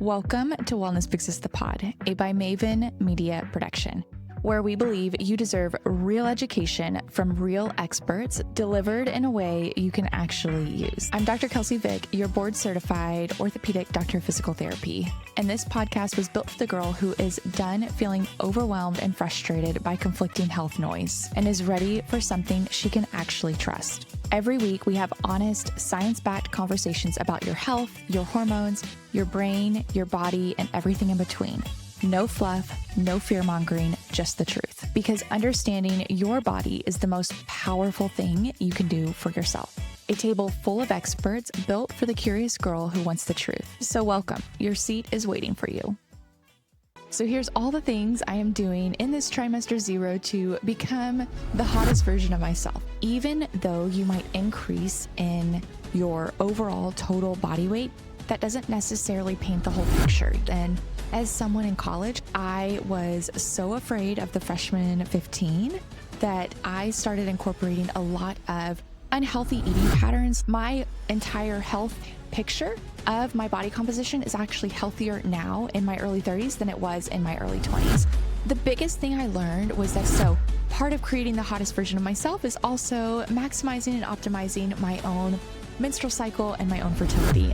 Welcome to Wellness Exists the Pod, a by Maven media production, where we believe you deserve real education from real experts delivered in a way you can actually use. I'm Dr. Kelsy Vick, your board-certified orthopedic doctor of physical therapy, and this podcast was built for the girl who is done feeling overwhelmed and frustrated by conflicting health noise and is ready for something she can actually trust. Every week, we have honest, science-backed conversations about your health, your hormones, your brain, your body, and everything in between. No fluff, no fear-mongering, just the truth. Because understanding your body is the most powerful thing you can do for yourself. A table full of experts built for the curious girl who wants the truth. So welcome. Your seat is waiting for you. So here's all the things I am doing in this trimester 0 to become the hottest version of myself. Even though you might increase in your overall total body weight, that doesn't necessarily paint the whole picture. And as someone in college, I was so afraid of the freshman 15 that I started incorporating a lot of unhealthy eating patterns. My entire health picture of my body composition is actually healthier now in my early 30s than it was in my early 20s. The biggest thing I learned was that part of creating the hottest version of myself is also maximizing and optimizing my own menstrual cycle and my own fertility.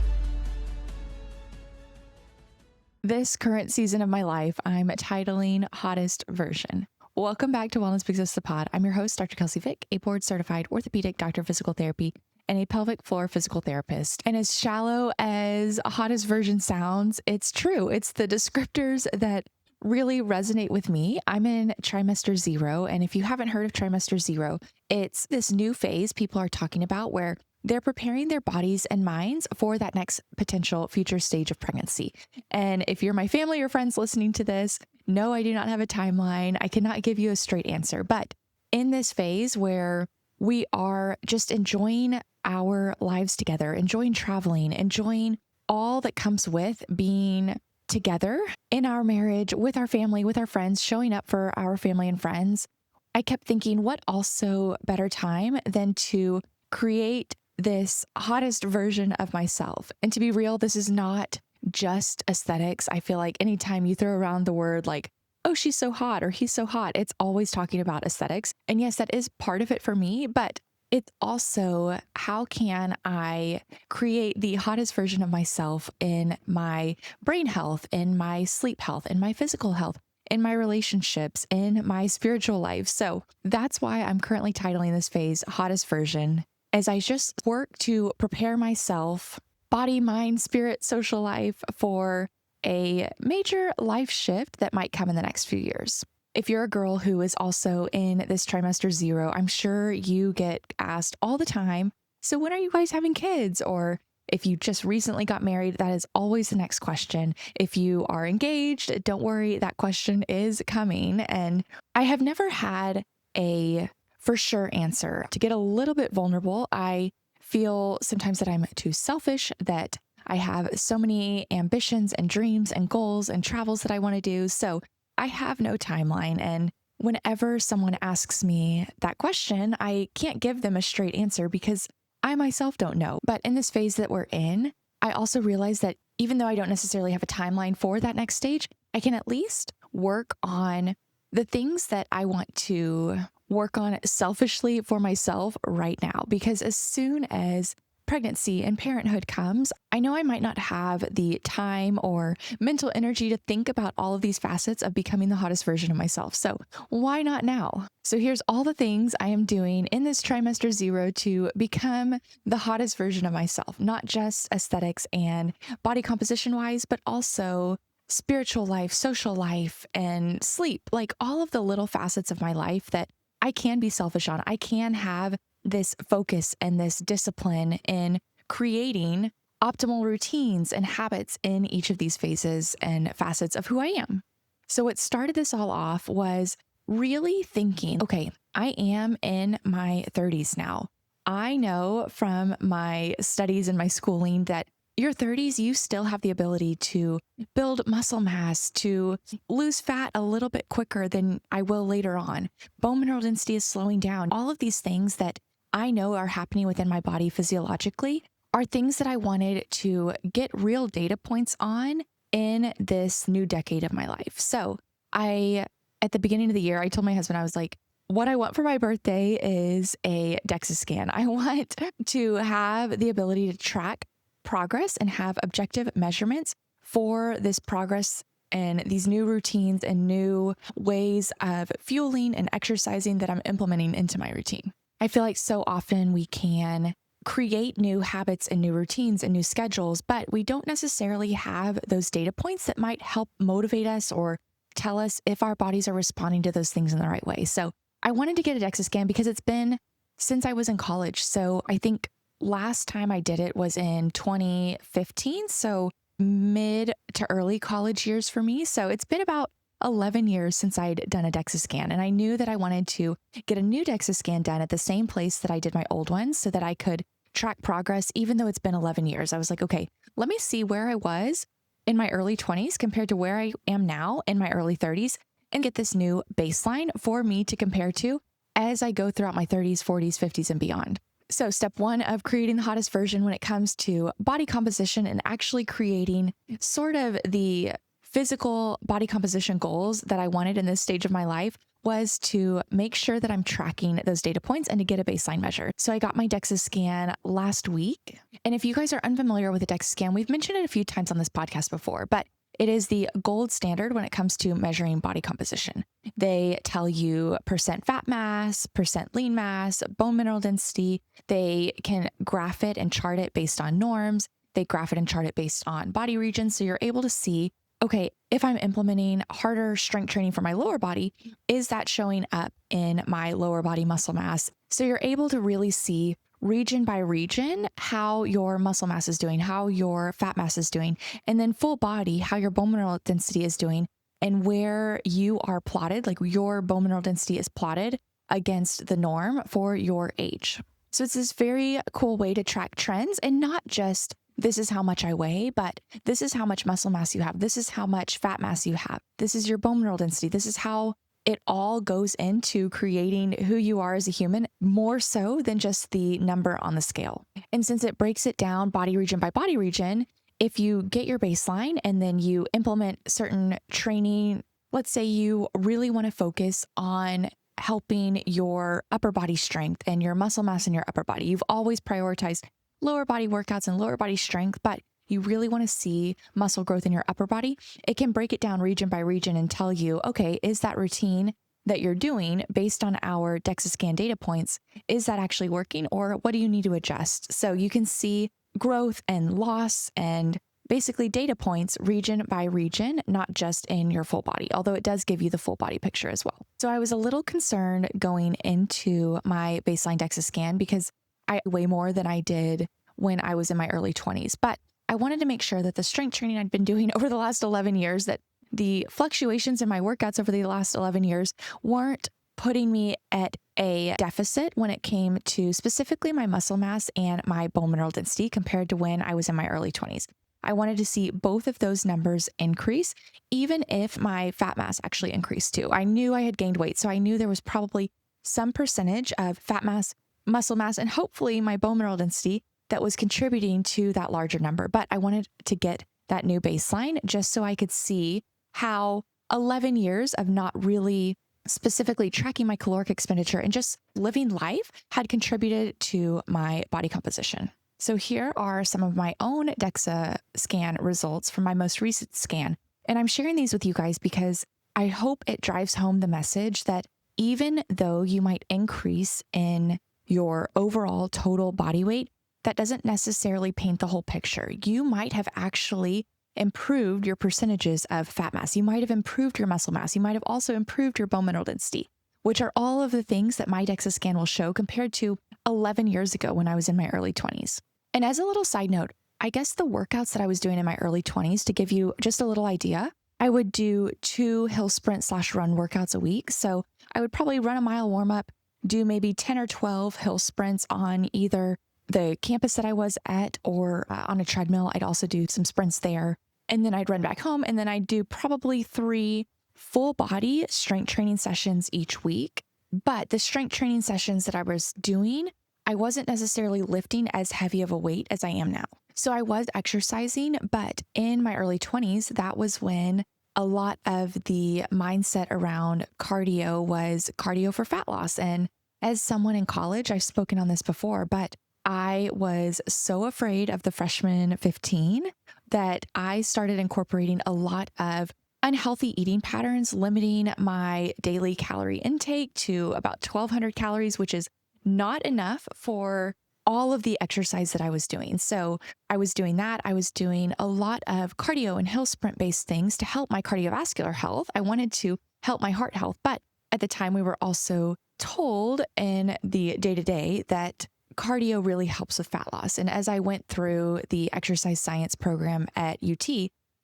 This current season of my life, I'm titling Hottest Version. Welcome back to Wellness Exists the Pod. I'm your host, Dr. Kelsy Vick, a board-certified orthopedic doctor of physical therapy and a pelvic floor physical therapist. And as shallow as Hottest Version sounds, it's true. It's the descriptors that really resonate with me. I'm in trimester 0. And if you haven't heard of trimester 0, it's this new phase people are talking about where they're preparing their bodies and minds for that next potential future stage of pregnancy. And if you're my family or friends listening to this, no, I do not have a timeline. I cannot give you a straight answer. But in this phase where we are just enjoying our lives together, enjoying traveling, enjoying all that comes with being together in our marriage, with our family, with our friends, showing up for our family and friends, I kept thinking, what also better time than to create this hottest version of myself? And to be real, this is not just aesthetics. I feel like anytime you throw around the word like, oh, she's so hot or he's so hot, it's always talking about aesthetics. And yes, that is part of it for me, but it's also how can I create the hottest version of myself in my brain health, in my sleep health, in my physical health, in my relationships, in my spiritual life. So that's why I'm currently titling this phase Hottest Version, as I just work to prepare myself, body, mind, spirit, social life for a major life shift that might come in the next few years. If you're a girl who is also in this trimester 0, I'm sure you get asked all the time, so when are you guys having kids? Or if you just recently got married, that is always the next question. If you are engaged, don't worry, that question is coming. And I have never had a for sure answer. To get a little bit vulnerable, I feel sometimes that I'm too selfish, that I have so many ambitions and dreams and goals and travels that I want to do. So I have no timeline. And whenever someone asks me that question, I can't give them a straight answer because I myself don't know. But in this phase that we're in, I also realize that even though I don't necessarily have a timeline for that next stage, I can at least work on the things that I want to work on selfishly for myself right now. Because as soon as pregnancy and parenthood comes, I know I might not have the time or mental energy to think about all of these facets of becoming the hottest version of myself. So why not now? So here's all the things I am doing in this trimester 0 to become the hottest version of myself, not just aesthetics and body composition wise, but also spiritual life, social life, and sleep, like all of the little facets of my life that I can be selfish on. I can have this focus and this discipline in creating optimal routines and habits in each of these phases and facets of who I am. So what started this all off was really thinking, okay, I am in my 30s now. I know from my studies and my schooling that your 30s, you still have the ability to build muscle mass, to lose fat a little bit quicker than I will later on. Bone mineral density is slowing down. All of these things that I know are happening within my body physiologically are things that I wanted to get real data points on in this new decade of my life. So at the beginning of the year, I told my husband, I was like, what I want for my birthday is a DEXA scan. I want to have the ability to track progress and have objective measurements for this progress and these new routines and new ways of fueling and exercising that I'm implementing into my routine. I feel like so often we can create new habits and new routines and new schedules, but we don't necessarily have those data points that might help motivate us or tell us if our bodies are responding to those things in the right way. So I wanted to get a DEXA scan because it's been since I was in college. So I think last time I did it was in 2015. So mid to early college years for me. So it's been about 11 years since I'd done a DEXA scan. And I knew that I wanted to get a new DEXA scan done at the same place that I did my old one so that I could track progress, even though it's been 11 years. I was like, okay, let me see where I was in my early 20s compared to where I am now in my early 30s and get this new baseline for me to compare to as I go throughout my 30s, 40s, 50s, and beyond. So step one of creating the hottest version when it comes to body composition and actually creating sort of the physical body composition goals that I wanted in this stage of my life was to make sure that I'm tracking those data points and to get a baseline measure. So I got my DEXA scan last week. And if you guys are unfamiliar with a DEXA scan, we've mentioned it a few times on this podcast before, but it is the gold standard when it comes to measuring body composition. They tell you percent fat mass, percent lean mass, bone mineral density. They can graph it and chart it based on norms. They graph it and chart it based on body regions. So you're able to see, okay, if I'm implementing harder strength training for my lower body, is that showing up in my lower body muscle mass? So you're able to really see region by region how your muscle mass is doing, how your fat mass is doing, and then full body, how your bone mineral density is doing, and where you are plotted, like your bone mineral density is plotted against the norm for your age. So it's this very cool way to track trends, and not just this is how much I weigh, but this is how much muscle mass you have. This is how much fat mass you have. This is your bone mineral density. This is how it all goes into creating who you are as a human, more so than just the number on the scale. And since it breaks it down body region by body region, if you get your baseline and then you implement certain training, let's say you really want to focus on helping your upper body strength and your muscle mass in your upper body. You've always prioritized lower body workouts and lower body strength, but you really want to see muscle growth in your upper body. It can break it down region by region and tell you, okay, is that routine that you're doing based on our DEXA scan data points, is that actually working, or what do you need to adjust? So you can see growth and loss and basically data points region by region, not just in your full body, although it does give you the full body picture as well. So I was a little concerned going into my baseline DEXA scan because I weigh more than I did when I was in my early 20s, but I wanted to make sure that the strength training I'd been doing over the last 11 years, that the fluctuations in my workouts over the last 11 years weren't putting me at a deficit when it came to specifically my muscle mass and my bone mineral density compared to when I was in my early 20s. I wanted to see both of those numbers increase, even if my fat mass actually increased too. I knew I had gained weight, so I knew there was probably some percentage of fat mass, muscle mass, and hopefully my bone mineral density that was contributing to that larger number. But I wanted to get that new baseline just so I could see how 11 years of not really specifically tracking my caloric expenditure and just living life had contributed to my body composition. So here are some of my own DEXA scan results from my most recent scan. And I'm sharing these with you guys because I hope it drives home the message that even though you might increase in your overall total body weight, that doesn't necessarily paint the whole picture. You might have actually improved your percentages of fat mass. You might have improved your muscle mass. You might have also improved your bone mineral density, which are all of the things that my DEXA scan will show compared to 11 years ago when I was in my early 20s. And as a little side note, I guess the workouts that I was doing in my early 20s, to give you just a little idea, I would do 2 hill sprint/run workouts a week. So I would probably run a mile warm up, do maybe 10 or 12 hill sprints on either the campus that I was at or on a treadmill. I'd also do some sprints there. And then I'd run back home, and then I'd do probably 3 full body strength training sessions each week. But the strength training sessions that I was doing, I wasn't necessarily lifting as heavy of a weight as I am now. So I was exercising, but in my early 20s, that was when a lot of the mindset around cardio was cardio for fat loss. And as someone in college, I've spoken on this before, but I was so afraid of the freshman 15 that I started incorporating a lot of unhealthy eating patterns, limiting my daily calorie intake to about 1,200 calories, which is not enough for all of the exercise that I was doing. So I was doing that. I was doing a lot of cardio and hill sprint based things to help my cardiovascular health. I wanted to help my heart health. But at the time, we were also told in the day to day that cardio really helps with fat loss. And as I went through the exercise science program at UT,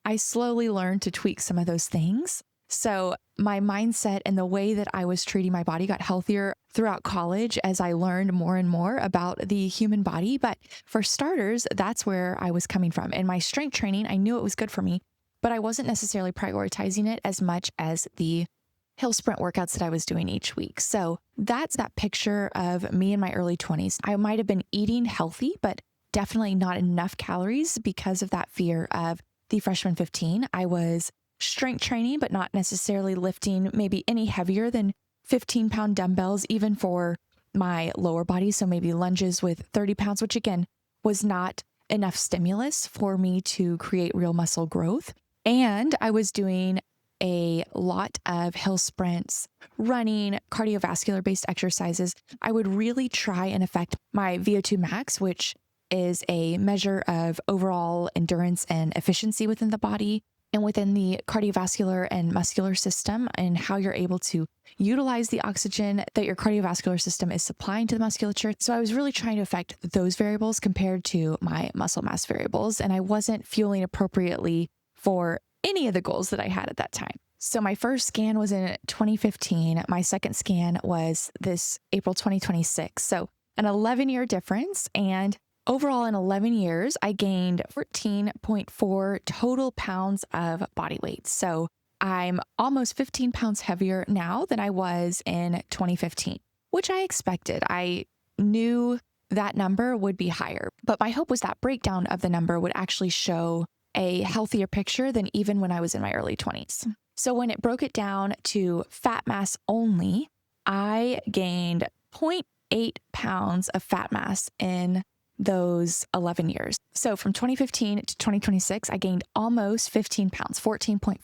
I slowly learned to tweak some of those things. So my mindset and the way that I was treating my body got healthier throughout college as I learned more and more about the human body. But for starters, that's where I was coming from. In my strength training, I knew it was good for me, but I wasn't necessarily prioritizing it as much as the hill sprint workouts that I was doing each week. So that's that picture of me in my early 20s. I might have been eating healthy, but definitely not enough calories because of that fear of the freshman 15. I was strength training, but not necessarily lifting maybe any heavier than 15-pound dumbbells, even for my lower body. So maybe lunges with 30 pounds, which again was not enough stimulus for me to create real muscle growth. And I was doing a lot of hill sprints, running, cardiovascular based exercises. I would really try and affect my VO2 max, which is a measure of overall endurance and efficiency within the body and within the cardiovascular and muscular system, and how you're able to utilize the oxygen that your cardiovascular system is supplying to the musculature. So I was really trying to affect those variables compared to my muscle mass variables, and I wasn't fueling appropriately for any of the goals that I had at that time. So my first scan was in 2015. My second scan was this April 2026. So an 11-year difference. And overall, in 11 years, I gained 14.4 total pounds of body weight. So I'm almost 15 pounds heavier now than I was in 2015, which I expected. I knew that number would be higher, but my hope was that breakdown of the number would actually show a healthier picture than even when I was in my early 20s. So when it broke it down to fat mass only, I gained 0.8 pounds of fat mass in those 11 years. So from 2015 to 2026, I gained almost 15 pounds, 14.4.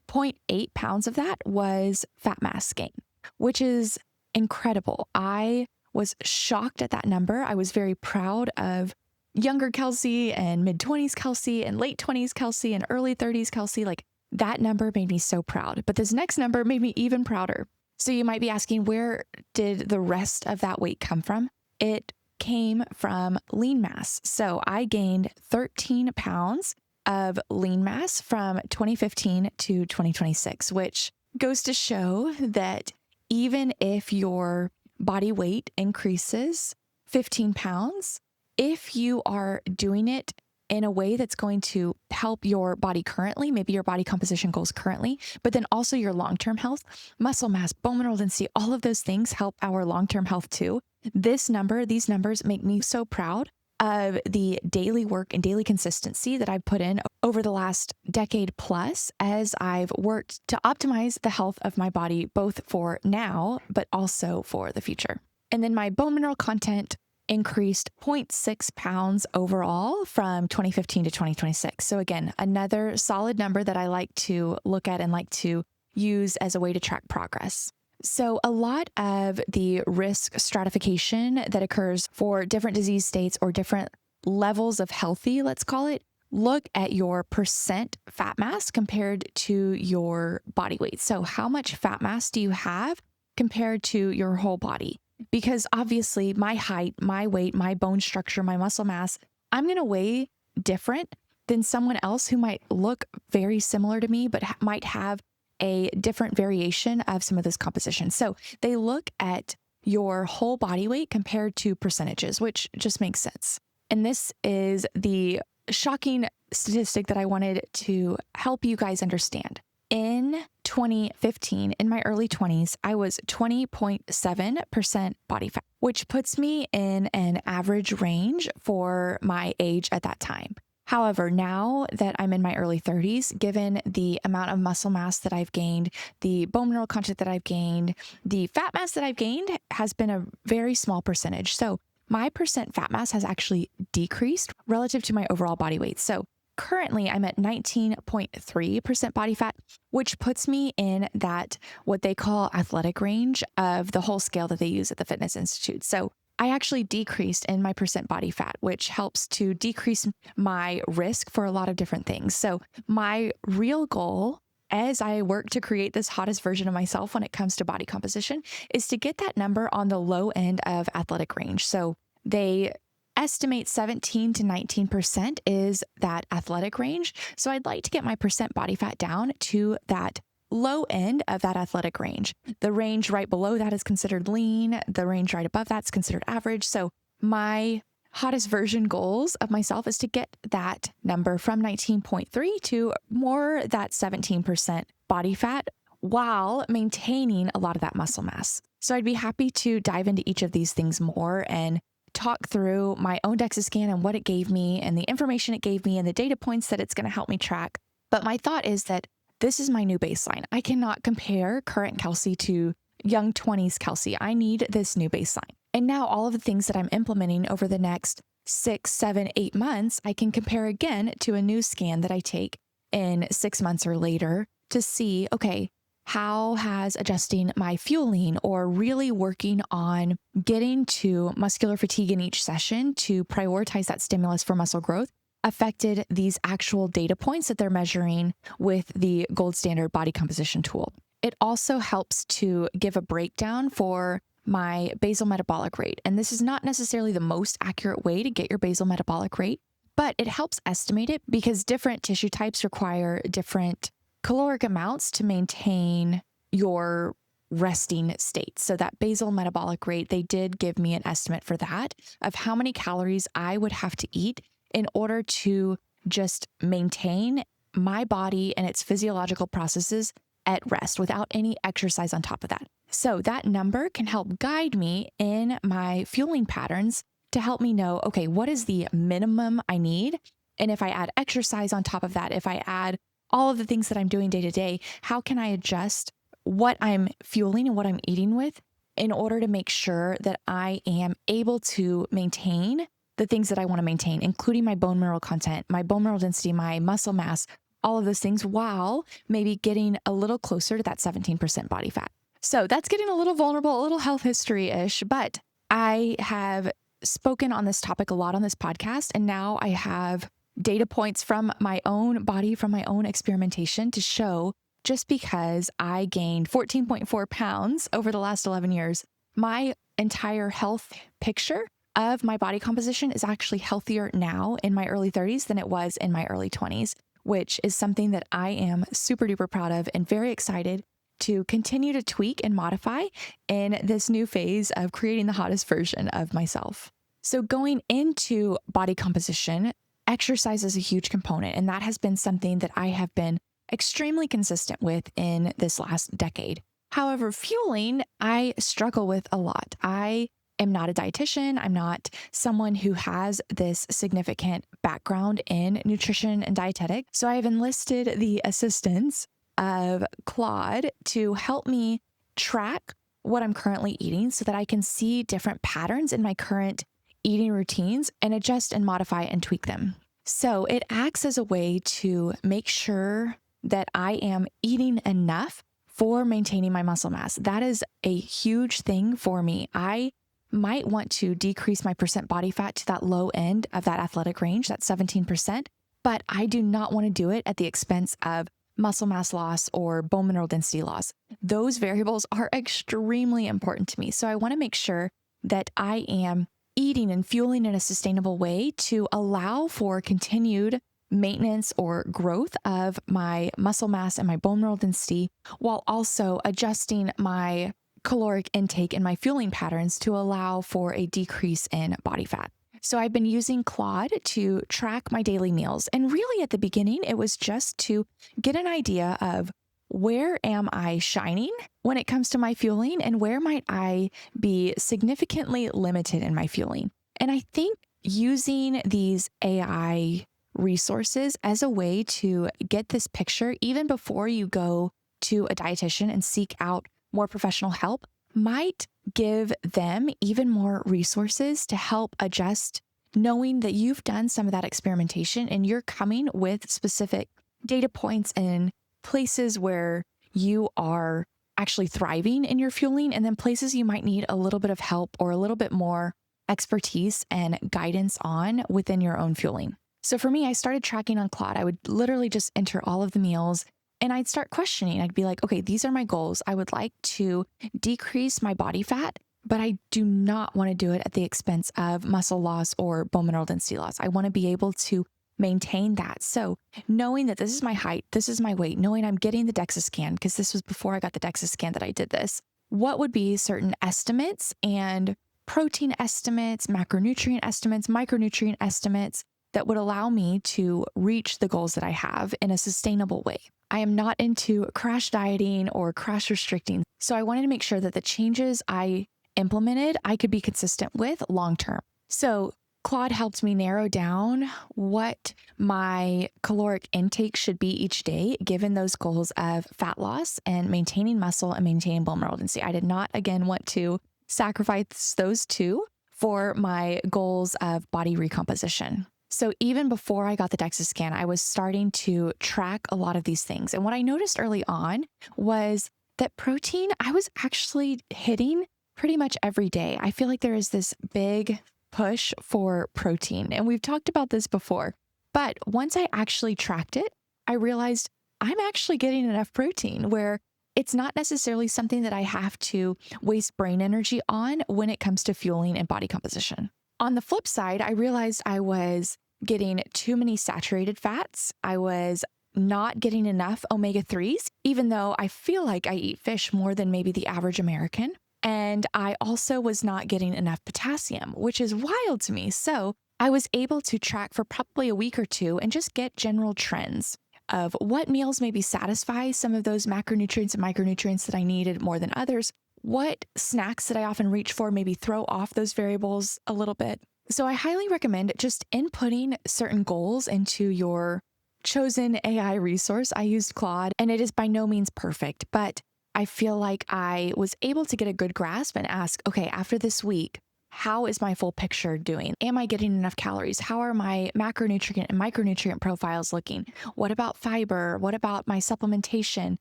0.8 pounds of that was fat mass gain, which is incredible. I was shocked at that number. I was very proud of younger Kelsy and mid-20s Kelsy and late 20s Kelsy and early 30s Kelsy. Like, that number made me so proud. But this next number made me even prouder. So you might be asking, where did the rest of that weight come from? It came from lean mass. So I gained 13 pounds of lean mass from 2015 to 2026, which goes to show that even if your body weight increases 15 pounds, if you are doing it in a way that's going to help your body currently, maybe your body composition goals currently, but then also your long-term health, muscle mass, bone mineral density, all of those things help our long-term health too. These numbers make me so proud of the daily work and daily consistency that I've put in over the last decade plus as I've worked to optimize the health of my body, both for now, but also for the future. And then my bone mineral content increased 0.6 pounds overall from 2015 to 2026. So again, another solid number that I like to look at and like to use as a way to track progress. So a lot of the risk stratification that occurs for different disease states or different levels of healthy, let's call it, look at your percent fat mass compared to your body weight. So how much fat mass do you have compared to your whole body? Because obviously my height, my weight, my bone structure, my muscle mass, I'm going to weigh different than someone else who might look very similar to me, but might have a different variation of some of this composition. So they look at your whole body weight compared to percentages, which just makes sense. And this is the shocking statistic that I wanted to help you guys understand. In 2015, in my early 20s, I was 20.7% body fat, which puts me in an average range for my age at that time. However, now that I'm in my early 30s, given the amount of muscle mass that I've gained, the bone mineral content that I've gained, the fat mass that I've gained has been a very small percentage. So my percent fat mass has actually decreased relative to my overall body weight. So currently I'm at 19.3% body fat, which puts me in that what they call athletic range of the whole scale that they use at the Fitness Institute. So I actually decreased in my percent body fat, which helps to decrease my risk for a lot of different things. So my real goal as I work to create this hottest version of myself when it comes to body composition is to get that number on the low end of athletic range. So they estimate 17 to 19% is that athletic range. So I'd like to get my percent body fat down to that low end of that athletic range. The range right below that is considered lean. The range right above that's considered average. So my hottest version goals of myself is to get that number from 19.3 to more that 17% body fat while maintaining a lot of that muscle mass. So I'd be happy to dive into each of these things more and talk through my own DEXA scan and what it gave me and the information it gave me and the data points that it's going to help me track. But my thought is that this is my new baseline. I cannot compare current Kelsy to young 20s Kelsy. I need this new baseline. And now all of the things that I'm implementing over the next 6, 7, 8 months, I can compare again to a new scan that I take in 6 months or later to see, okay, how has adjusting my fueling or really working on getting to muscular fatigue in each session to prioritize that stimulus for muscle growth affected these actual data points that they're measuring with the gold standard body composition tool. It also helps to give a breakdown for my basal metabolic rate. And this is not necessarily the most accurate way to get your basal metabolic rate, but it helps estimate it because different tissue types require different caloric amounts to maintain your resting state. So that basal metabolic rate, they did give me an estimate for that of how many calories I would have to eat in order to just maintain my body and its physiological processes at rest without any exercise on top of that. So that number can help guide me in my fueling patterns to help me know, okay, what is the minimum I need? And if I add exercise on top of that, if I add all of the things that I'm doing day to day, how can I adjust what I'm fueling and what I'm eating with in order to make sure that I am able to maintain the things that I want to maintain, including my bone mineral content, my bone mineral density, my muscle mass, all of those things, while maybe getting a little closer to that 17% body fat. So that's getting a little vulnerable, a little health history-ish, but I have spoken on this topic a lot on this podcast, and now I have data points from my own body, from my own experimentation to show just because I gained 14.4 pounds over the last 11 years, my entire health picture of my body composition is actually healthier now in my early 30s than it was in my early 20s, which is something that I am super duper proud of and very excited to continue to tweak and modify in this new phase of creating the hottest version of myself. So going into body composition, exercise is a huge component, and that has been something that I have been extremely consistent with in this last decade. However, fueling, I struggle with a lot. I am not a dietitian. I'm not someone who has this significant background in nutrition and dietetics. So I have enlisted the assistance of Claude to help me track what I'm currently eating so that I can see different patterns in my current eating routines and adjust and modify and tweak them. So it acts as a way to make sure that I am eating enough for maintaining my muscle mass. That is a huge thing for me. I might want to decrease my percent body fat to that low end of that athletic range, that 17%, but I do not want to do it at the expense of muscle mass loss or bone mineral density loss. Those variables are extremely important to me. So I want to make sure that I am eating and fueling in a sustainable way to allow for continued maintenance or growth of my muscle mass and my bone mineral density, while also adjusting my caloric intake and my fueling patterns to allow for a decrease in body fat. So I've been using Claude to track my daily meals. And really at the beginning, it was just to get an idea of where am I shining when it comes to my fueling, and where might I be significantly limited in my fueling? And I think using these AI resources as a way to get this picture, even before you go to a dietitian and seek out more professional help, might give them even more resources to help adjust, knowing that you've done some of that experimentation and you're coming with specific data points and places where you are actually thriving in your fueling, and then places you might need a little bit of help or a little bit more expertise and guidance on within your own fueling. So for me, I started tracking on Claude. I would literally just enter all of the meals and I'd start questioning. I'd be like, okay, these are my goals. I would like to decrease my body fat, but I do not want to do it at the expense of muscle loss or bone mineral density loss. I want to be able to maintain that. So knowing that this is my height, this is my weight, knowing I'm getting the DEXA scan, because this was before I got the DEXA scan that I did this, what would be certain estimates and protein estimates, macronutrient estimates, micronutrient estimates that would allow me to reach the goals that I have in a sustainable way. I am not into crash dieting or crash restricting. So I wanted to make sure that the changes I implemented, I could be consistent with long term. So Claude helped me narrow down what my caloric intake should be each day, given those goals of fat loss and maintaining muscle and maintaining bone mineral density. I did not, again, want to sacrifice those two for my goals of body recomposition. So even before I got the DEXA scan, I was starting to track a lot of these things. And what I noticed early on was that protein, I was actually hitting pretty much every day. I feel like there is this big push for protein. And we've talked about this before. But once I actually tracked it, I realized I'm actually getting enough protein where it's not necessarily something that I have to waste brain energy on when it comes to fueling and body composition. On the flip side, I realized I was getting too many saturated fats. I was not getting enough omega-3s, even though I feel like I eat fish more than maybe the average American. And I also was not getting enough potassium, which is wild to me. So I was able to track for probably a week or two and just get general trends of what meals maybe satisfy some of those macronutrients and micronutrients that I needed more than others. What snacks that I often reach for maybe throw off those variables a little bit. So I highly recommend just inputting certain goals into your chosen AI resource. I used Claude, and it is by no means perfect, but I feel like I was able to get a good grasp and ask, okay, after this week, how is my full picture doing? Am I getting enough calories? How are my macronutrient and micronutrient profiles looking? What about fiber? What about my supplementation?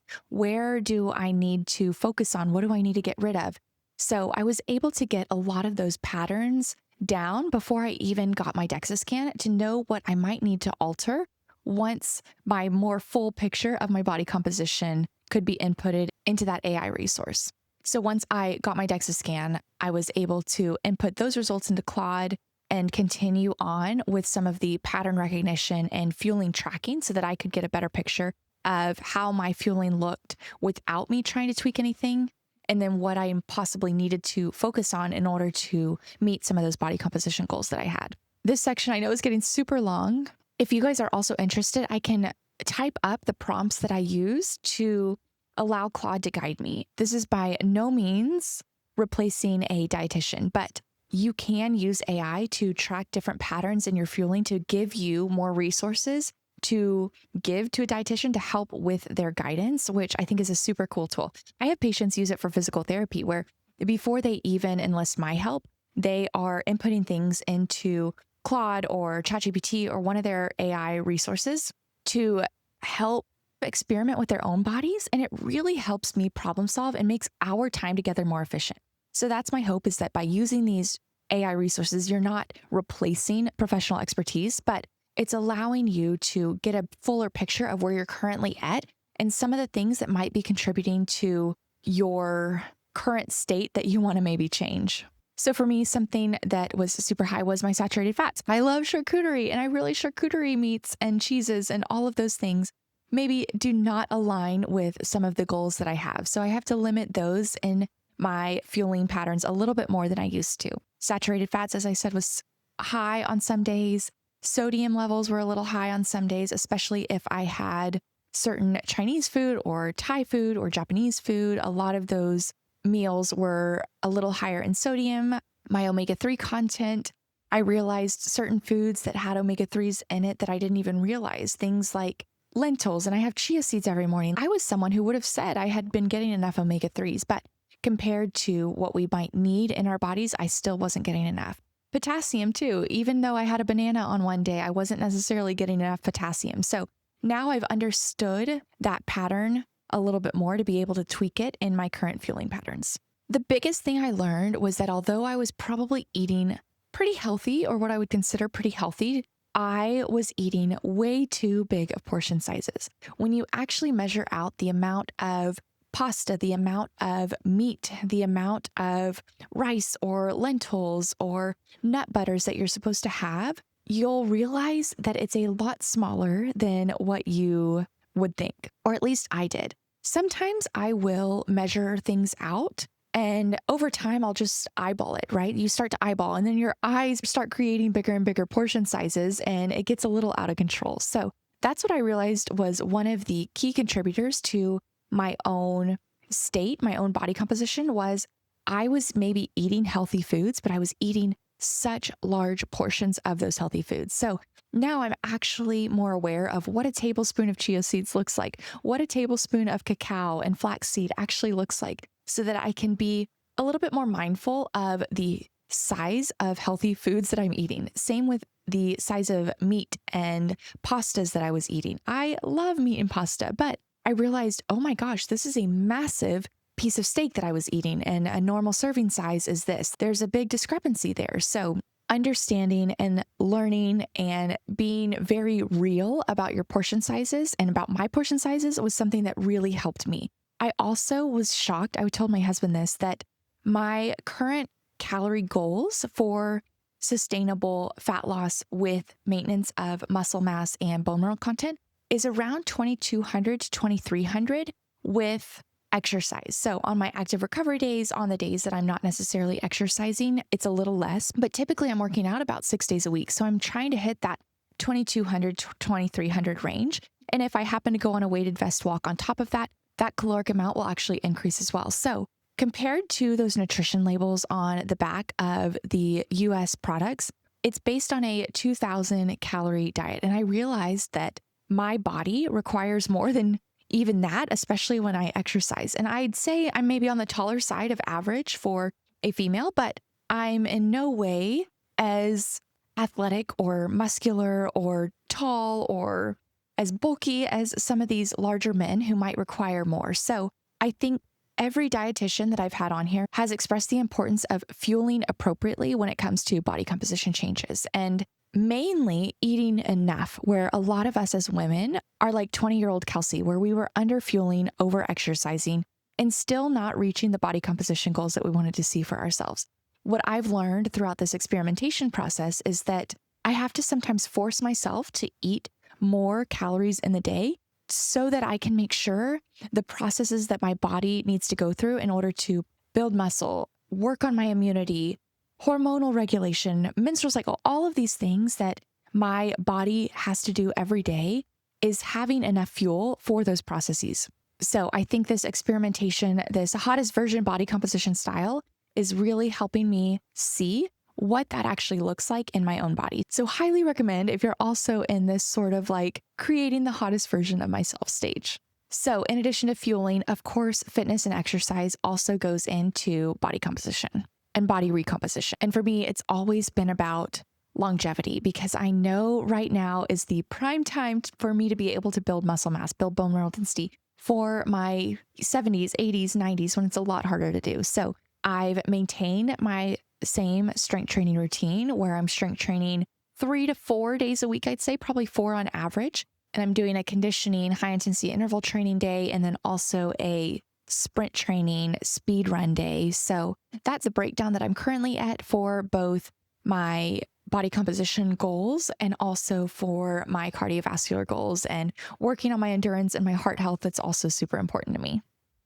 Where do I need to focus on? What do I need to get rid of? So I was able to get a lot of those patterns down before I even got my DEXA scan to know what I might need to alter once my more full picture of my body composition could be inputted into that AI resource. So once I got my DEXA scan, I was able to input those results into Claude and continue on with some of the pattern recognition and fueling tracking so that I could get a better picture of how my fueling looked without me trying to tweak anything, and then what I possibly needed to focus on in order to meet some of those body composition goals that I had. This section I know is getting super long. If you guys are also interested, I can type up the prompts that I use to allow Claude to guide me. This is by no means replacing a dietitian, but you can use AI to track different patterns in your fueling to give you more resources to give to a dietitian to help with their guidance, which I think is a super cool tool. I have patients use it for physical therapy where before they even enlist my help, they are inputting things into Claude or ChatGPT or one of their AI resources to help experiment with their own bodies. And it really helps me problem solve and makes our time together more efficient. So that's my hope, is that by using these AI resources, you're not replacing professional expertise, but it's allowing you to get a fuller picture of where you're currently at and some of the things that might be contributing to your current state that you want to maybe change. So for me, something that was super high was my saturated fats. I love charcuterie, and charcuterie meats and cheeses and all of those things maybe do not align with some of the goals that I have. So I have to limit those in my fueling patterns a little bit more than I used to. Saturated fats, as I said, was high on some days. Sodium levels were a little high on some days, especially if I had certain Chinese food or Thai food or Japanese food, a lot of those meals were a little higher in sodium, my omega-3 content. I realized certain foods that had omega-3s in it that I didn't even realize, things like lentils, and I have chia seeds every morning. I was someone who would have said I had been getting enough omega-3s, but compared to what we might need in our bodies, I still wasn't getting enough. Potassium too, even though I had a banana on one day, I wasn't necessarily getting enough potassium. So now I've understood that pattern a little bit more to be able to tweak it in my current fueling patterns. The biggest thing I learned was that although I was probably eating pretty healthy, or what I would consider pretty healthy, I was eating way too big of portion sizes. When you actually measure out the amount of pasta, the amount of meat, the amount of rice or lentils or nut butters that you're supposed to have, you'll realize that it's a lot smaller than what you would think, or at least I did. Sometimes I will measure things out, and over time, I'll just eyeball it, right? You start to eyeball, and then your eyes start creating bigger and bigger portion sizes, and it gets a little out of control. So that's what I realized was one of the key contributors to my own state, my own body composition, was I was maybe eating healthy foods, but I was eating such large portions of those healthy foods. So now I'm actually more aware of what a tablespoon of chia seeds looks like, what a tablespoon of cacao and flaxseed actually looks like, so that I can be a little bit more mindful of the size of healthy foods that I'm eating. Same with the size of meat and pastas that I was eating. I love meat and pasta, but I realized, oh my gosh, this is a massive piece of steak that I was eating, and a normal serving size is this. There's a big discrepancy there. So understanding and learning and being very real about your portion sizes and about my portion sizes was something that really helped me. I also was shocked. I told my husband this, that my current calorie goals for sustainable fat loss with maintenance of muscle mass and bone mineral content is around 2,200 to 2,300 with exercise. So on my active recovery days, on the days that I'm not necessarily exercising, it's a little less, but typically I'm working out about 6 days a week. So I'm trying to hit that 2,200 to 2,300 range. And if I happen to go on a weighted vest walk on top of that, that caloric amount will actually increase as well. So compared to those nutrition labels on the back of the US products, it's based on a 2,000 calorie diet. And I realized that my body requires more than even that, especially when I exercise. And I'd say I'm maybe on the taller side of average for a female, but I'm in no way as athletic or muscular or tall or as bulky as some of these larger men who might require more. So I think every dietitian that I've had on here has expressed the importance of fueling appropriately when it comes to body composition changes, and mainly eating enough, where a lot of us as women are like 20-year-old Kelsy, where we were under fueling, over exercising, and still not reaching the body composition goals that we wanted to see for ourselves. What I've learned throughout this experimentation process is that I have to sometimes force myself to eat more calories in the day so that I can make sure the processes that my body needs to go through in order to build muscle, work on my immunity, hormonal regulation, menstrual cycle, all of these things that my body has to do every day, is having enough fuel for those processes. So I think this experimentation, this hottest version body composition style, is really helping me see what that actually looks like in my own body. So highly recommend if you're also in this sort of like creating the hottest version of myself stage. So in addition to fueling, of course, fitness and exercise also goes into body composition and body recomposition. And for me, it's always been about longevity, because I know right now is the prime time for me to be able to build muscle mass, build bone mineral density for my 70s, 80s, 90s, when it's a lot harder to do. So I've maintained my same strength training routine where I'm strength training 3 to 4 days a week, I'd say probably 4 on average. And I'm doing a conditioning, high intensity interval training day, and then also a sprint training speed run day. So that's a breakdown that I'm currently at for both my body composition goals and also for my cardiovascular goals, and working on my endurance and my heart health. That's also super important to me.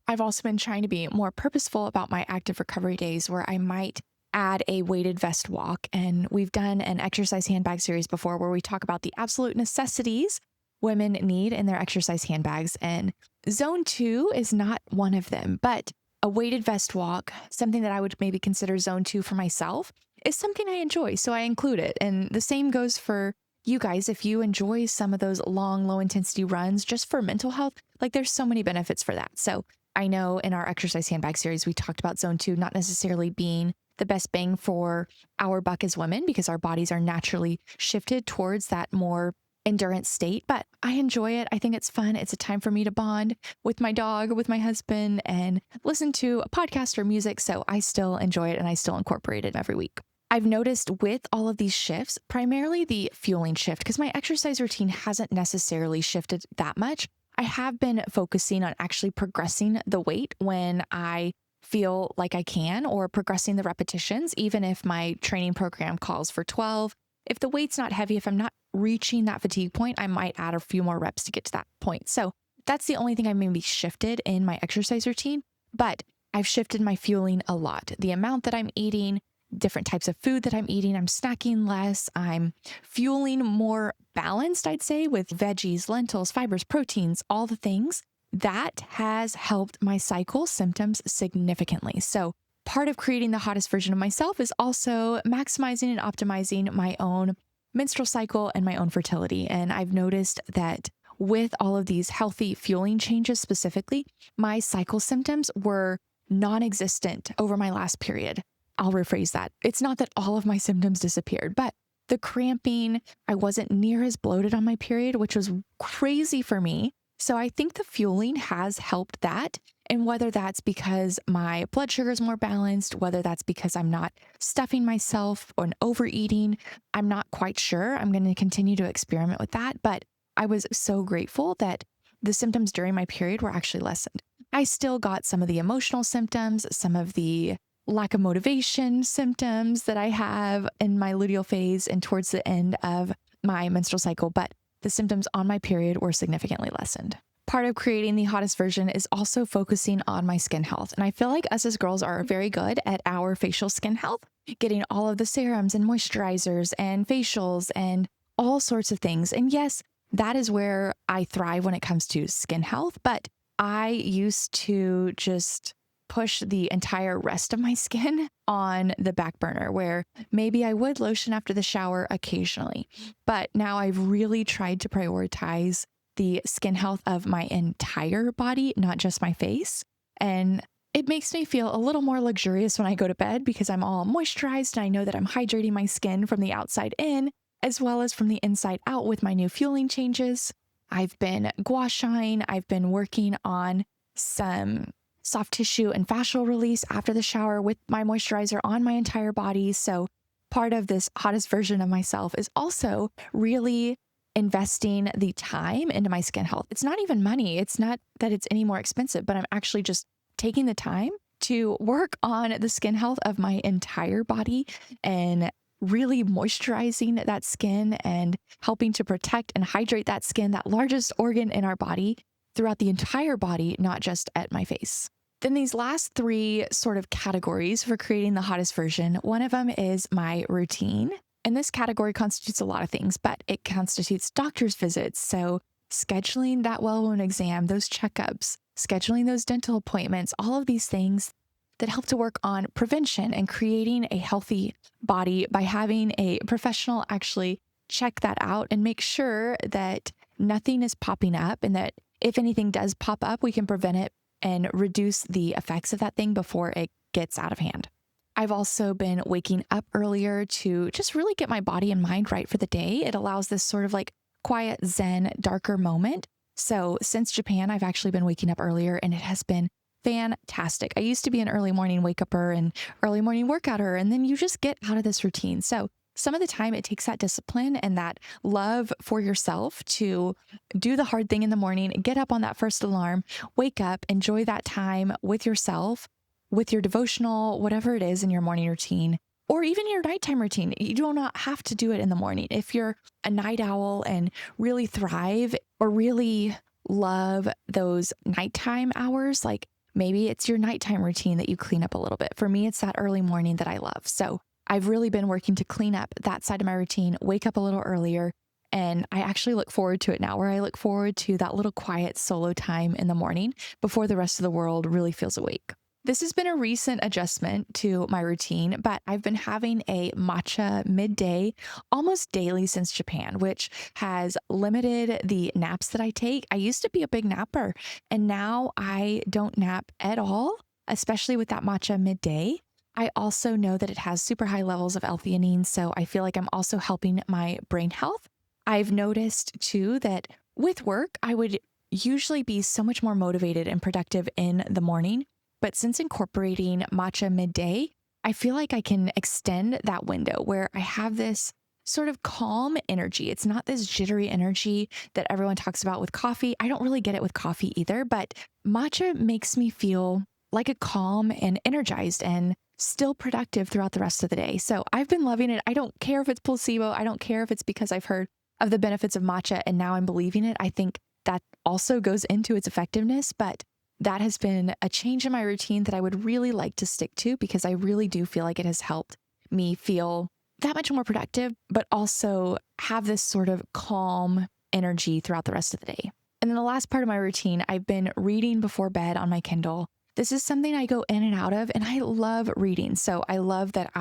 I've also been trying to be more purposeful about my active recovery days, where I might add a weighted vest walk. And we've done an exercise handbag series before where we talk about the absolute necessities women need in their exercise handbags. And zone 2 is not one of them, but a weighted vest walk, something that I would maybe consider zone 2 for myself, is something I enjoy. So I include it. And the same goes for you guys. If you enjoy some of those long, low intensity runs just for mental health, like there's so many benefits for that. So I know in our exercise handbag series, we talked about zone 2 not necessarily being the best bang for our buck as women because our bodies are naturally shifted towards that more endurance state, but I enjoy it. I think it's fun. It's a time for me to bond with my dog, with my husband, and listen to a podcast or music. So I still enjoy it and I still incorporate it every week. I've noticed with all of these shifts, primarily the fueling shift, because my exercise routine hasn't necessarily shifted that much. I have been focusing on actually progressing the weight when I feel like I can, or progressing the repetitions, even if my training program calls for 12. If the weight's not heavy, if I'm not reaching that fatigue point, I might add a few more reps to get to that point. So that's the only thing I maybe shifted in my exercise routine, but I've shifted my fueling a lot. The amount that I'm eating, different types of food that I'm eating, I'm snacking less, I'm fueling more balanced, I'd say, with veggies, lentils, fibers, proteins, all the things. That has helped my cycle symptoms significantly. So part of creating the hottest version of myself is also maximizing and optimizing my own menstrual cycle and my own fertility. And I've noticed that with all of these healthy fueling changes specifically, my cycle symptoms were non-existent over my last period. I'll rephrase that. It's not that all of my symptoms disappeared, but the cramping, I wasn't near as bloated on my period, which was crazy for me. So I think the fueling has helped that. And whether that's because my blood sugar is more balanced, whether that's because I'm not stuffing myself or overeating, I'm not quite sure. I'm going to continue to experiment with that. But I was so grateful that the symptoms during my period were actually lessened. I still got some of the emotional symptoms, some of the lack of motivation symptoms that I have in my luteal phase and towards the end of my menstrual cycle, but the symptoms on my period were significantly lessened. Part of creating the hottest version is also focusing on my skin health. And I feel like us as girls are very good at our facial skin health, getting all of the serums and moisturizers and facials and all sorts of things. And yes, that is where I thrive when it comes to skin health. But I used to just push the entire rest of my skin on the back burner, where maybe I would lotion after the shower occasionally. But now I've really tried to prioritize the skin health of my entire body, not just my face. And it makes me feel a little more luxurious when I go to bed because I'm all moisturized and I know that I'm hydrating my skin from the outside in, as well as from the inside out with my new fueling changes. I've been gua shaing. I've been working on some soft tissue and fascial release after the shower with my moisturizer on my entire body. So part of this hottest version of myself is also really investing the time into my skin health. It's not even money. It's not that it's any more expensive, but I'm actually just taking the time to work on the skin health of my entire body and really moisturizing that skin and helping to protect and hydrate that skin, that largest organ in our body, throughout the entire body, not just at my face. Then these last three sort of categories for creating the hottest version, one of them is my routine. And this category constitutes a lot of things, but it constitutes doctor's visits. So scheduling that well wound exam, those checkups, scheduling those dental appointments, all of these things that help to work on prevention and creating a healthy body by having a professional actually check that out and make sure that nothing is popping up and that if anything does pop up, we can prevent it and reduce the effects of that thing before it gets out of hand. I've also been waking up earlier to just really get my body and mind right for the day. It allows this sort of like quiet, zen, darker moment. So since Japan, I've actually been waking up earlier and it has been fantastic. I used to be an early morning wake upper and early morning workouter, and then you just get out of this routine. So some of the time it takes that discipline and that love for yourself to do the hard thing in the morning, get up on that first alarm, wake up, enjoy that time with yourself, with your devotional, whatever it is in your morning routine, or even your nighttime routine. You do not have to do it in the morning. If you're a night owl and really thrive or really love those nighttime hours, like maybe it's your nighttime routine that you clean up a little bit. For me, it's that early morning that I love. So I've really been working to clean up that side of my routine, wake up a little earlier, And I actually look forward to it now, where I look forward to that little quiet solo time in the morning before the rest of the world really feels awake. This has been a recent adjustment to my routine, but I've been having a matcha midday almost daily since Japan, which has limited the naps that I take. I used to be a big napper, and now I don't nap at all, especially with that matcha midday. I also know that it has super high levels of L-theanine, so I feel like I'm also helping my brain health. I've noticed too that with work, I would usually be so much more motivated and productive in the morning. But since incorporating matcha midday, I feel like I can extend that window where I have this sort of calm energy. It's not this jittery energy that everyone talks about with coffee. I don't really get it with coffee either, but matcha makes me feel like a calm and energized and still productive throughout the rest of the day. So I've been loving it. I don't care if it's placebo. I don't care if it's because I've heard of the benefits of matcha and now I'm believing it. I think that also goes into its effectiveness, but that has been a change in my routine that I would really like to stick to because I really do feel like it has helped me feel that much more productive, but also have this sort of calm energy throughout the rest of the day. And then the last part of my routine, I've been reading before bed on my Kindle. This is something I go in and out of, and I love reading. So I love that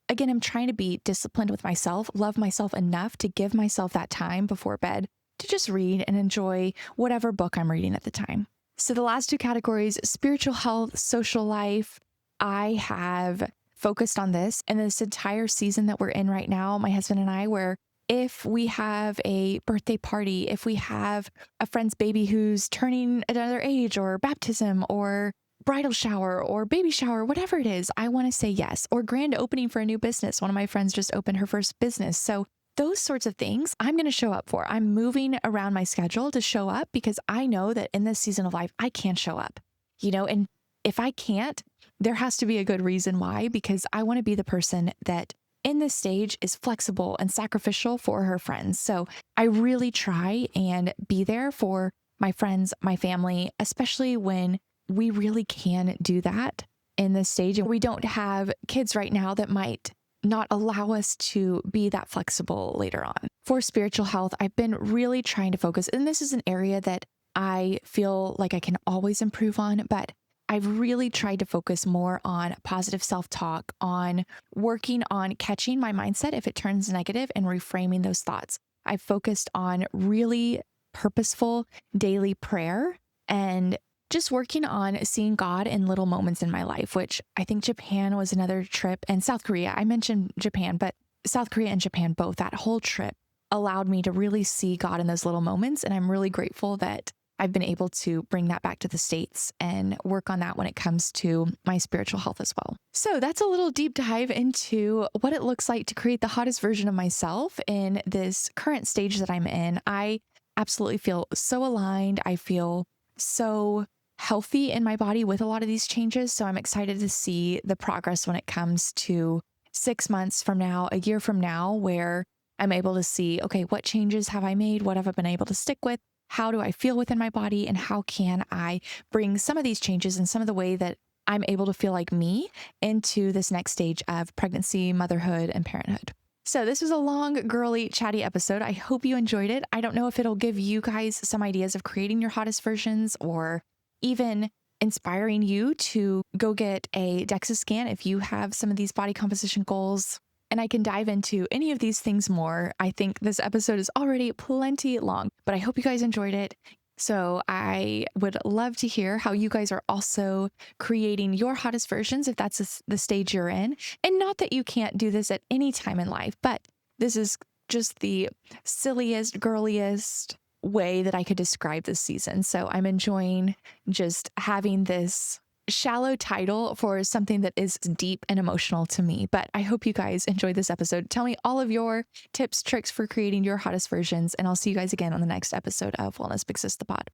again, I'm trying to be disciplined with myself, love myself enough to give myself that time before bed to just read and enjoy whatever book I'm reading at the time. So the last two categories, spiritual health, social life, I have focused on this in this entire season that we're in right now, my husband and I, where if we have a birthday party, if we have a friend's baby who's turning another age or baptism or bridal shower or baby shower, whatever it is, I want to say yes. Or grand opening for a new business. One of my friends just opened her first business. So those sorts of things I'm going to show up for. I'm moving around my schedule to show up because I know that in this season of life, I can't show up, and if I can't, there has to be a good reason why, because I want to be the person that in this stage is flexible and sacrificial for her friends. So I really try and be there for my friends, my family, especially when we really can do that in this stage. And we don't have kids right now that might not allow us to be that flexible later on. For spiritual health, I've been really trying to focus, and this is an area that I feel like I can always improve on, but I've really tried to focus more on positive self-talk, on working on catching my mindset if it turns negative and reframing those thoughts. I've focused on really purposeful daily prayer and just working on seeing God in little moments in my life, which I think Japan was another trip, and South Korea. I mentioned Japan, but South Korea and Japan both, that whole trip allowed me to really see God in those little moments. And I'm really grateful that I've been able to bring that back to the States and work on that when it comes to my spiritual health as well. So that's a little deep dive into what it looks like to create the hottest version of myself in this current stage that I'm in. I absolutely feel so aligned. I feel so healthy in my body with a lot of these changes. So I'm excited to see the progress when it comes to 6 months from now, a year from now, where I'm able to see, okay, what changes have I made? What have I been able to stick with? How do I feel within my body? And how can I bring some of these changes and some of the way that I'm able to feel like me into this next stage of pregnancy, motherhood, and parenthood? So this was a long, girly, chatty episode. I hope you enjoyed it. I don't know if it'll give you guys some ideas of creating your hottest versions or even inspiring you to go get a DEXA scan if you have some of these body composition goals. And I can dive into any of these things more. I think this episode is already plenty long, but I hope you guys enjoyed it. So I would love to hear how you guys are also creating your hottest versions, if that's the stage you're in. And not that you can't do this at any time in life, but this is just the silliest, girliest way that I could describe this season. So I'm enjoying just having this shallow title for something that is deep and emotional to me. But I hope you guys enjoyed this episode. Tell me all of your tips, tricks for creating your hottest versions, and I'll see you guys again on the next episode of Wellness Big Sis the Pod.